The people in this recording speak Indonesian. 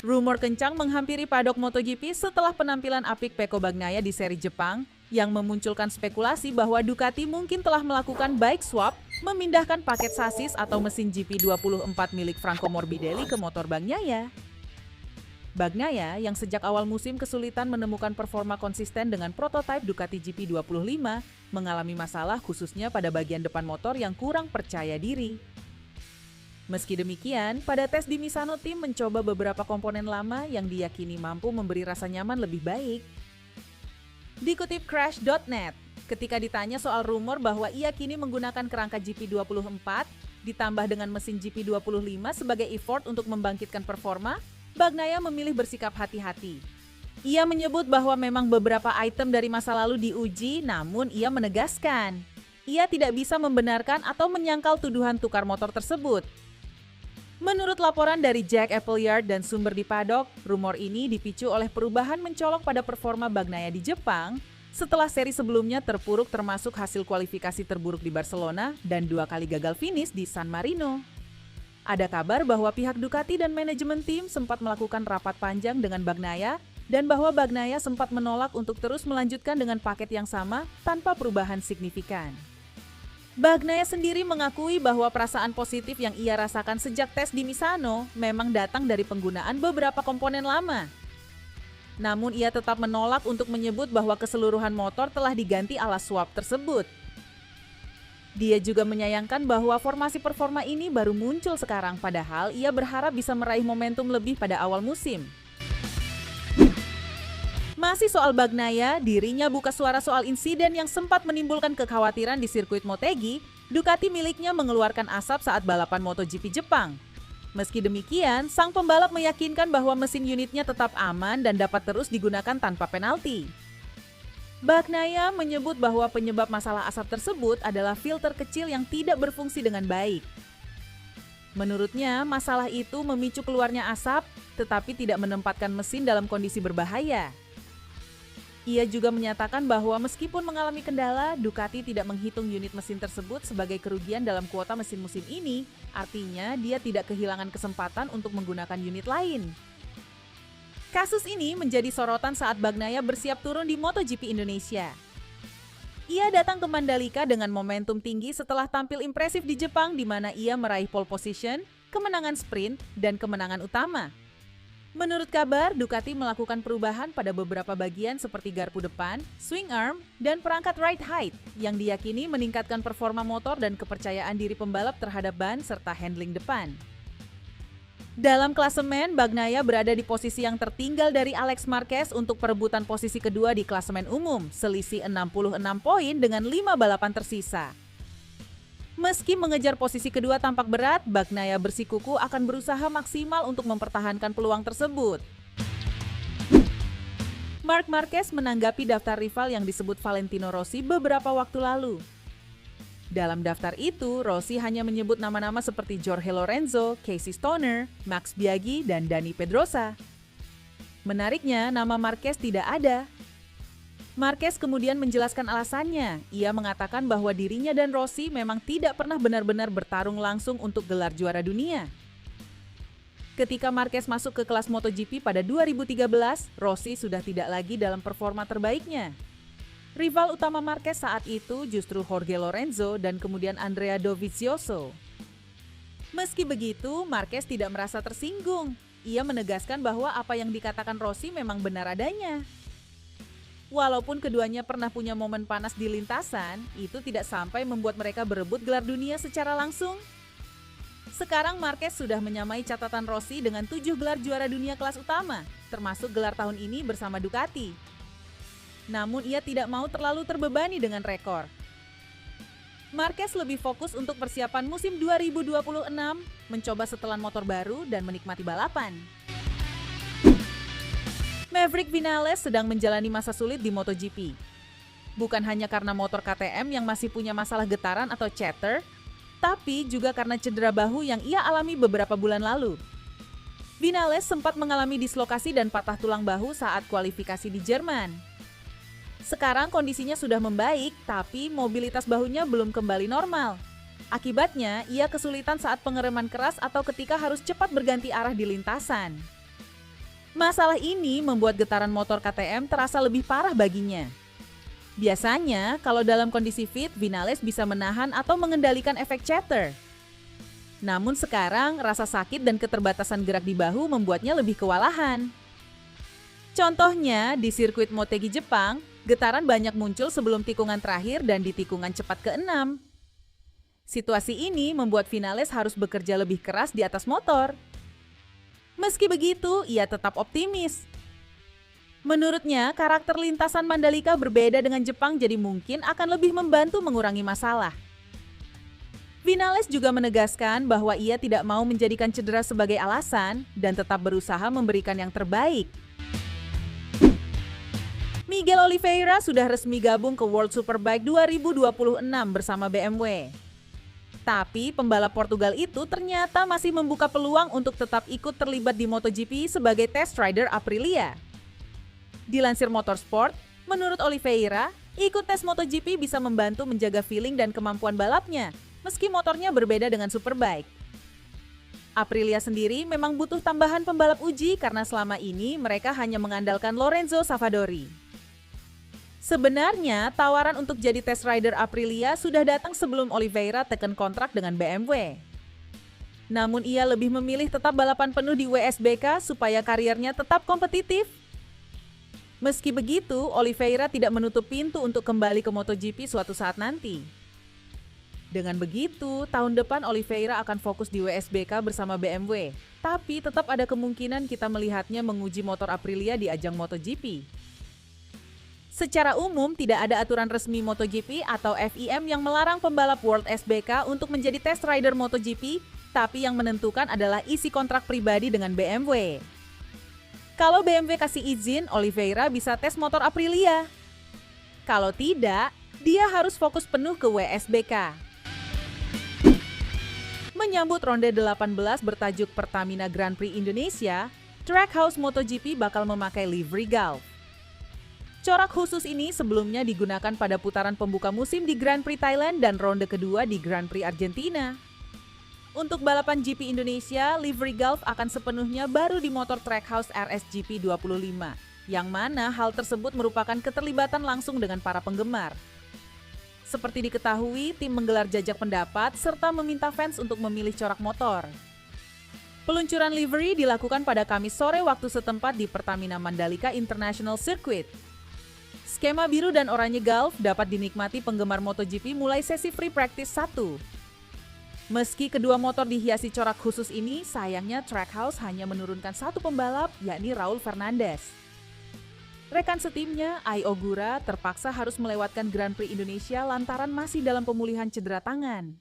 Rumor kencang menghampiri padok MotoGP setelah penampilan apik Pecco Bagnaia di seri Jepang yang memunculkan spekulasi bahwa Ducati mungkin telah melakukan bike swap, memindahkan paket sasis atau mesin GP24 milik Franco Morbidelli ke motor Bagnaia. Bagnaia yang sejak awal musim kesulitan menemukan performa konsisten dengan prototipe Ducati GP25 mengalami masalah khususnya pada bagian depan motor yang kurang percaya diri. Meski demikian, pada tes di Misano tim mencoba beberapa komponen lama yang diyakini mampu memberi rasa nyaman lebih baik. Dikutip Crash.net, ketika ditanya soal rumor bahwa ia kini menggunakan kerangka GP24 ditambah dengan mesin GP25 sebagai effort untuk membangkitkan performa, Bagnaia memilih bersikap hati-hati. Ia menyebut bahwa memang beberapa item dari masa lalu diuji, namun ia menegaskan, ia tidak bisa membenarkan atau menyangkal tuduhan tukar motor tersebut. Menurut laporan dari Jack Appleyard dan sumber di paddock, rumor ini dipicu oleh perubahan mencolok pada performa Bagnaia di Jepang setelah seri sebelumnya terpuruk termasuk hasil kualifikasi terburuk di Barcelona dan 2 kali gagal finish di San Marino. Ada kabar bahwa pihak Ducati dan manajemen tim sempat melakukan rapat panjang dengan Bagnaia dan bahwa Bagnaia sempat menolak untuk terus melanjutkan dengan paket yang sama tanpa perubahan signifikan. Bagnaia sendiri mengakui bahwa perasaan positif yang ia rasakan sejak tes di Misano memang datang dari penggunaan beberapa komponen lama. Namun ia tetap menolak untuk menyebut bahwa keseluruhan motor telah diganti alas swap tersebut. Dia juga menyayangkan bahwa formasi performa ini baru muncul sekarang, padahal ia berharap bisa meraih momentum lebih pada awal musim. Masih soal Bagnaia, dirinya buka suara soal insiden yang sempat menimbulkan kekhawatiran di sirkuit Motegi, Ducati miliknya mengeluarkan asap saat balapan MotoGP Jepang. Meski demikian, sang pembalap meyakinkan bahwa mesin unitnya tetap aman dan dapat terus digunakan tanpa penalti. Bagnaia menyebut bahwa penyebab masalah asap tersebut adalah filter kecil yang tidak berfungsi dengan baik. Menurutnya, masalah itu memicu keluarnya asap, tetapi tidak menempatkan mesin dalam kondisi berbahaya. Ia juga menyatakan bahwa meskipun mengalami kendala, Ducati tidak menghitung unit mesin tersebut sebagai kerugian dalam kuota mesin musim ini, artinya dia tidak kehilangan kesempatan untuk menggunakan unit lain. Kasus ini menjadi sorotan saat Bagnaia bersiap turun di MotoGP Indonesia. Ia datang ke Mandalika dengan momentum tinggi setelah tampil impresif di Jepang di mana ia meraih pole position, kemenangan sprint, dan kemenangan utama. Menurut kabar, Ducati melakukan perubahan pada beberapa bagian seperti garpu depan, swing arm, dan perangkat ride height yang diyakini meningkatkan performa motor dan kepercayaan diri pembalap terhadap ban serta handling depan. Dalam klasemen, Bagnaia berada di posisi yang tertinggal dari Alex Marquez untuk perebutan posisi kedua di klasemen umum, selisih 66 poin dengan 5 balapan tersisa. Meski mengejar posisi kedua tampak berat, Bagnaia bersikukuh akan berusaha maksimal untuk mempertahankan peluang tersebut. Marc Marquez menanggapi daftar rival yang disebut Valentino Rossi beberapa waktu lalu. Dalam daftar itu, Rossi hanya menyebut nama-nama seperti Jorge Lorenzo, Casey Stoner, Max Biaggi, dan Dani Pedrosa. Menariknya, nama Marquez tidak ada. Marquez kemudian menjelaskan alasannya. Ia mengatakan bahwa dirinya dan Rossi memang tidak pernah benar-benar bertarung langsung untuk gelar juara dunia. Ketika Marquez masuk ke kelas MotoGP pada 2013, Rossi sudah tidak lagi dalam performa terbaiknya. Rival utama Marquez saat itu justru Jorge Lorenzo dan kemudian Andrea Dovizioso. Meski begitu, Marquez tidak merasa tersinggung. Ia menegaskan bahwa apa yang dikatakan Rossi memang benar adanya. Walaupun keduanya pernah punya momen panas di lintasan, itu tidak sampai membuat mereka berebut gelar dunia secara langsung. Sekarang Marquez sudah menyamai catatan Rossi dengan 7 gelar juara dunia kelas utama, termasuk gelar tahun ini bersama Ducati. Namun ia tidak mau terlalu terbebani dengan rekor. Marquez lebih fokus untuk persiapan musim 2026, mencoba setelan motor baru dan menikmati balapan. Maverick Vinales sedang menjalani masa sulit di MotoGP. Bukan hanya karena motor KTM yang masih punya masalah getaran atau chatter, tapi juga karena cedera bahu yang ia alami beberapa bulan lalu. Vinales sempat mengalami dislokasi dan patah tulang bahu saat kualifikasi di Jerman. Sekarang kondisinya sudah membaik, tapi mobilitas bahunya belum kembali normal. Akibatnya, ia kesulitan saat pengereman keras atau ketika harus cepat berganti arah di lintasan. Masalah ini membuat getaran motor KTM terasa lebih parah baginya. Biasanya, kalau dalam kondisi fit, Vinales bisa menahan atau mengendalikan efek chatter. Namun sekarang, rasa sakit dan keterbatasan gerak di bahu membuatnya lebih kewalahan. Contohnya, di sirkuit Motegi Jepang, getaran banyak muncul sebelum tikungan terakhir dan di tikungan cepat ke-6. Situasi ini membuat Vinales harus bekerja lebih keras di atas motor. Meski begitu, ia tetap optimis. Menurutnya, karakter lintasan Mandalika berbeda dengan Jepang jadi mungkin akan lebih membantu mengurangi masalah. Vinales juga menegaskan bahwa ia tidak mau menjadikan cedera sebagai alasan dan tetap berusaha memberikan yang terbaik. Miguel Oliveira sudah resmi gabung ke World Superbike 2026 bersama BMW. Tapi pembalap Portugal itu ternyata masih membuka peluang untuk tetap ikut terlibat di MotoGP sebagai test rider Aprilia. Dilansir Motorsport, menurut Oliveira, ikut tes MotoGP bisa membantu menjaga feeling dan kemampuan balapnya, meski motornya berbeda dengan Superbike. Aprilia sendiri memang butuh tambahan pembalap uji karena selama ini mereka hanya mengandalkan Lorenzo Savadori. Sebenarnya, tawaran untuk jadi test rider Aprilia sudah datang sebelum Oliveira teken kontrak dengan BMW. Namun ia lebih memilih tetap balapan penuh di WSBK supaya karirnya tetap kompetitif. Meski begitu, Oliveira tidak menutup pintu untuk kembali ke MotoGP suatu saat nanti. Dengan begitu, tahun depan Oliveira akan fokus di WSBK bersama BMW. Tapi tetap ada kemungkinan kita melihatnya menguji motor Aprilia di ajang MotoGP. Secara umum, tidak ada aturan resmi MotoGP atau FIM yang melarang pembalap World SBK untuk menjadi test rider MotoGP, tapi yang menentukan adalah isi kontrak pribadi dengan BMW. Kalau BMW kasih izin, Oliveira bisa tes motor Aprilia. Kalau tidak, dia harus fokus penuh ke WSBK. Menyambut ronde 18 bertajuk Pertamina Grand Prix Indonesia, Trackhouse MotoGP bakal memakai livery Gulf. Corak khusus ini sebelumnya digunakan pada putaran pembuka musim di Grand Prix Thailand dan ronde kedua di Grand Prix Argentina. Untuk balapan GP Indonesia, livery Gulf akan sepenuhnya baru di motor Trackhouse RSGP 25, yang mana hal tersebut merupakan keterlibatan langsung dengan para penggemar. Seperti diketahui, tim menggelar jajak pendapat serta meminta fans untuk memilih corak motor. Peluncuran livery dilakukan pada Kamis sore waktu setempat di Pertamina Mandalika International Circuit. Skema biru dan oranye Gulf dapat dinikmati penggemar MotoGP mulai sesi free practice 1. Meski kedua motor dihiasi corak khusus ini, sayangnya Trackhouse hanya menurunkan satu pembalap, yakni Raul Fernandez. Rekan setimnya, Ai Ogura, terpaksa harus melewatkan Grand Prix Indonesia lantaran masih dalam pemulihan cedera tangan.